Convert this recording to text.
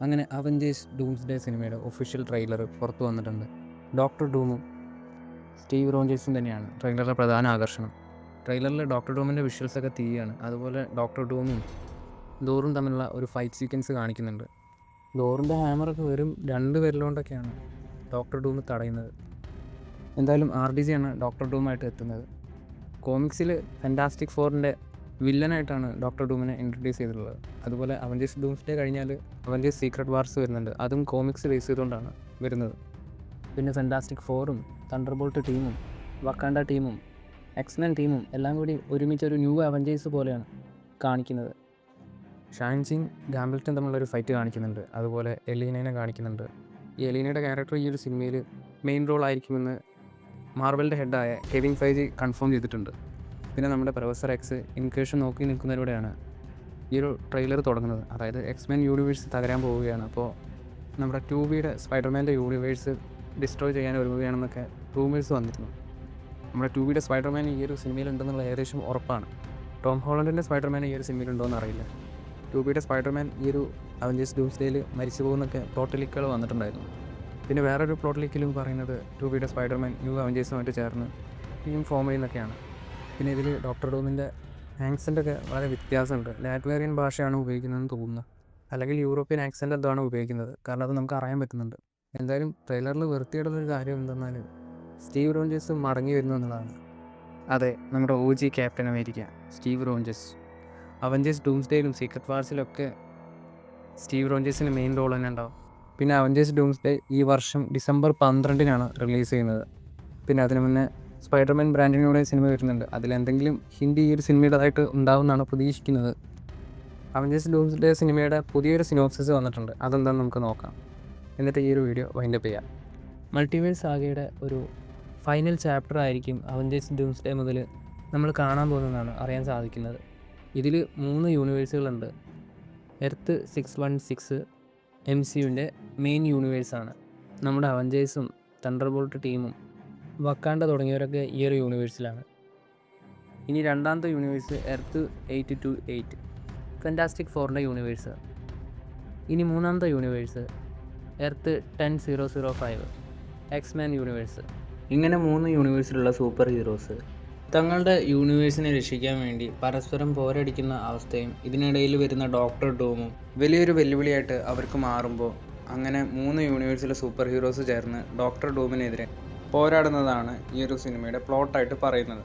അങ്ങനെ Avengers doomsday സിനിമയുടെ official trailer പുറത്തു വന്നിട്ടുണ്ട്. ഡോക്ടർ ഡൂമും സ്റ്റീവ് റോഞ്ചേഴ്സും തന്നെയാണ് ട്രെയിലറിലെ പ്രധാന ആകർഷണം. ട്രെയിലറിൽ ഡോക്ടർ ഡൂമിൻ്റെ വിഷ്വൽസൊക്കെ തീയാണ്. അതുപോലെ ഡോക്ടർ ഡൂമും ഡോറും തമ്മിലുള്ള ഒരു ഫൈറ്റ് സീക്വൻസ് കാണിക്കുന്നുണ്ട്. ഡോറിൻ്റെ ഹാമറൊക്കെ വെറും 2 വിരലുകൊണ്ടൊക്കെയാണ് ഡോക്ടർ ഡൂം തടയുന്നത്. എന്തായാലും RDJ ആണ് ഡോക്ടർ ഡൂമായിട്ട് എത്തുന്നത്. കോമിക്സിൽ ഫാൻറ്റാസ്റ്റിക് ഫോറിൻ്റെ വില്ലനായിട്ടാണ് ഡോക്ടർ ഡൂമിനെ ഇൻട്രൊഡ്യൂസ് ചെയ്തിട്ടുള്ളത്. അതുപോലെ അവഞ്ചേഴ്സ് ഡൂംസ്ഡേ കഴിഞ്ഞാൽ അവഞ്ചേഴ്സ് സീക്രട്ട് വാർസ് വരുന്നുണ്ട്. അതും കോമിക്സ് ബേസ് ചെയ്തുകൊണ്ടാണ് വരുന്നത്. പിന്നെ ഫാൻറ്റാസ്റ്റിക് ഫോറും തണ്ടർബോൾട്ട് ടീമും വക്കാൻഡ ടീമും എക്സ്മെൻ ടീമും എല്ലാം കൂടി ഒരുമിച്ച് ഒരു ന്യൂ അവഞ്ചേഴ്സ് പോലെയാണ് കാണിക്കുന്നത്. ഷാൻസിങ് ഗാംബിൾട്ടൺ തമ്മിലുള്ളൊരു ഫൈറ്റ് കാണിക്കുന്നുണ്ട്. അതുപോലെ എലീനയെ കാണിക്കുന്നുണ്ട്. ഈ എലീനയുടെ ക്യാരക്ടർ ഈ ഒരു സിനിമയിൽ മെയിൻ റോൾ ആയിരിക്കുമെന്ന് മാർവലിൻ്റെ ഹെഡായ കെവിൻ ഫൈജി കൺഫേം ചെയ്തിട്ടുണ്ട്. പിന്നെ നമ്മുടെ പ്രൊഫസർ എക്സ് ഇൻകേഷൻ നോക്കി നിൽക്കുന്നതിലൂടെയാണ് ഈ ഒരു ട്രെയിലർ തുടങ്ങുന്നത്. അതായത് എക്സ്മെൻ യൂണിവേഴ്സ് തകരാൻ പോവുകയാണ്. അപ്പോൾ നമ്മുടെ 2Bയുടെ സ്പൈഡർമാൻ്റെ യൂണിവേഴ്സ് ഡിസ്ട്രോയ് ചെയ്യാൻ ഒരുങ്ങുകയാണെന്നൊക്കെ റൂമേഴ്സ് വന്നിരുന്നു. നമ്മുടെ 2Bയുടെ സ്പൈഡർമാൻ ഈ ഒരു സിനിമയിലുണ്ടെന്നുള്ള ഏകദേശം ഉറപ്പാണ്. ടോം ഹോളണ്ടിൻ്റെ സ്പൈഡർമാൻ ഈ ഒരു സിനിമയിലുണ്ടോയെന്ന് അറിയില്ല. 2Bയുടെ സ്പൈഡർമാൻ ഈ ഒരു അവഞ്ചേഴ്സ് ഡൂംസ്ഡേയിൽ മരിച്ചു പോകുന്നൊക്കെ പ്ലോട്ട് ലീക്കുകൾ വന്നിട്ടുണ്ടായിരുന്നു. പിന്നെ വേറൊരു പ്ലോട്ട് ലീക്കിലും പറയുന്നത് 2Bയുടെ സ്പൈഡർമാൻ ന്യൂ അവഞ്ചേഴ്സുമായിട്ട് ചേർന്ന് ടീം ഫോം ചെയ്യുന്നൊക്കെയാണ്. പിന്നെ ഇതിൽ ഡോക്ടർ ഡൂമിൻ്റെ ആക്സൻ്റൊക്കെ വളരെ വ്യത്യാസമുണ്ട്. ലാറ്റ്വേറിയൻ ഭാഷയാണ് ഉപയോഗിക്കുന്നതെന്ന് തോന്നുന്നു, അല്ലെങ്കിൽ യൂറോപ്യൻ ആക്സൻ്റ് എന്താണ് ഉപയോഗിക്കുന്നത്, കാരണം അത് നമുക്ക് അറിയാൻ പറ്റുന്നുണ്ട്. എന്തായാലും ട്രെയിലറിൽ വൃത്തിയുള്ളൊരു കാര്യം എന്തെന്നാൽ സ്റ്റീവ് റോഞ്ചേഴ്സ് മടങ്ങി വരുന്നു എന്നുള്ളതാണ്. അതെ, നമ്മുടെ OG Captain America Steve Rogers. Avengers ഡൂംസ്ഡേയിലും സീക്രട്ട് വാർസിലൊക്കെ സ്റ്റീവ് റോഞ്ചേഴ്സിന് മെയിൻ റോൾ തന്നെ ഉണ്ടാവും. പിന്നെ അവഞ്ചേഴ്സ് ഡൂംസ്ഡേ ഈ വർഷം ഡിസംബർ 12-നാണ് റിലീസ് ചെയ്യുന്നത്. പിന്നെ അതിന് മുന്നേ സ്പൈഡർമാൻ ബ്രാൻഡിനൂടെ സിനിമ വരുന്നുണ്ട്. അതിലെന്തെങ്കിലും ഹിന്ദി ഈ ഒരു സിനിമയുടേതായിട്ട് ഉണ്ടാവുമെന്നാണ് പ്രതീക്ഷിക്കുന്നത്. അവഞ്ചേഴ്സ് ഡൂംസ്ഡേ സിനിമയുടെ പുതിയൊരു സിനോപ്സിസ് വന്നിട്ടുണ്ട്. അതെന്താണെന്ന് നമുക്ക് നോക്കാം. എന്നിട്ട് ഈ ഒരു വീഡിയോ വൈൻഡപ്പ് ചെയ്യാം. മൾട്ടിവേഴ്സ് സാഗയുടെ ഒരു ഫൈനൽ ചാപ്റ്റർ ആയിരിക്കും അവഞ്ചേഴ്സ് ഡൂംസ്ഡേ മുതൽ നമ്മൾ കാണാൻ പോകുന്നതെന്നാണ് അറിയാൻ സാധിക്കുന്നത്. ഇതിൽ 3 യൂണിവേഴ്സുകളുണ്ട്. Earth 616 MCUവിൻ്റെ main യൂണിവേഴ്സാണ്. നമ്മുടെ അവഞ്ചേഴ്സും തണ്ടർബോൾട്ട് ടീമും വക്കാൻഡ തുടങ്ങിയവരൊക്കെ ഈ ഒരു യൂണിവേഴ്സിലാണ്. ഇനി രണ്ടാമത്തെ യൂണിവേഴ്സ് എർത്ത് 828 ഫാൻറ്റാസ്റ്റിക് ഫോറിൻ്റെ യൂണിവേഴ്സ്. ഇനി മൂന്നാമത്തെ യൂണിവേഴ്സ് എർത്ത് 10005 എക്സ്മാൻ യൂണിവേഴ്സ്. ഇങ്ങനെ 3 യൂണിവേഴ്സിലുള്ള സൂപ്പർ ഹീറോസ് തങ്ങളുടെ യൂണിവേഴ്സിനെ രക്ഷിക്കാൻ വേണ്ടി പരസ്പരം പോരടിക്കുന്ന അവസ്ഥയും ഇതിനിടയിൽ വരുന്ന ഡോക്ടർ ഡൂമും വലിയൊരു വെല്ലുവിളിയായിട്ട് അവർക്ക് മാറുമ്പോൾ അങ്ങനെ 3 യൂണിവേഴ്സിലെ സൂപ്പർ ഹീറോസ് ചേർന്ന് ഡോക്ടർ ഡൂമിനെതിരെ പോരാടുന്നതാണ് ഈ ഒരു സിനിമയുടെ പ്ലോട്ടായിട്ട് പറയുന്നത്.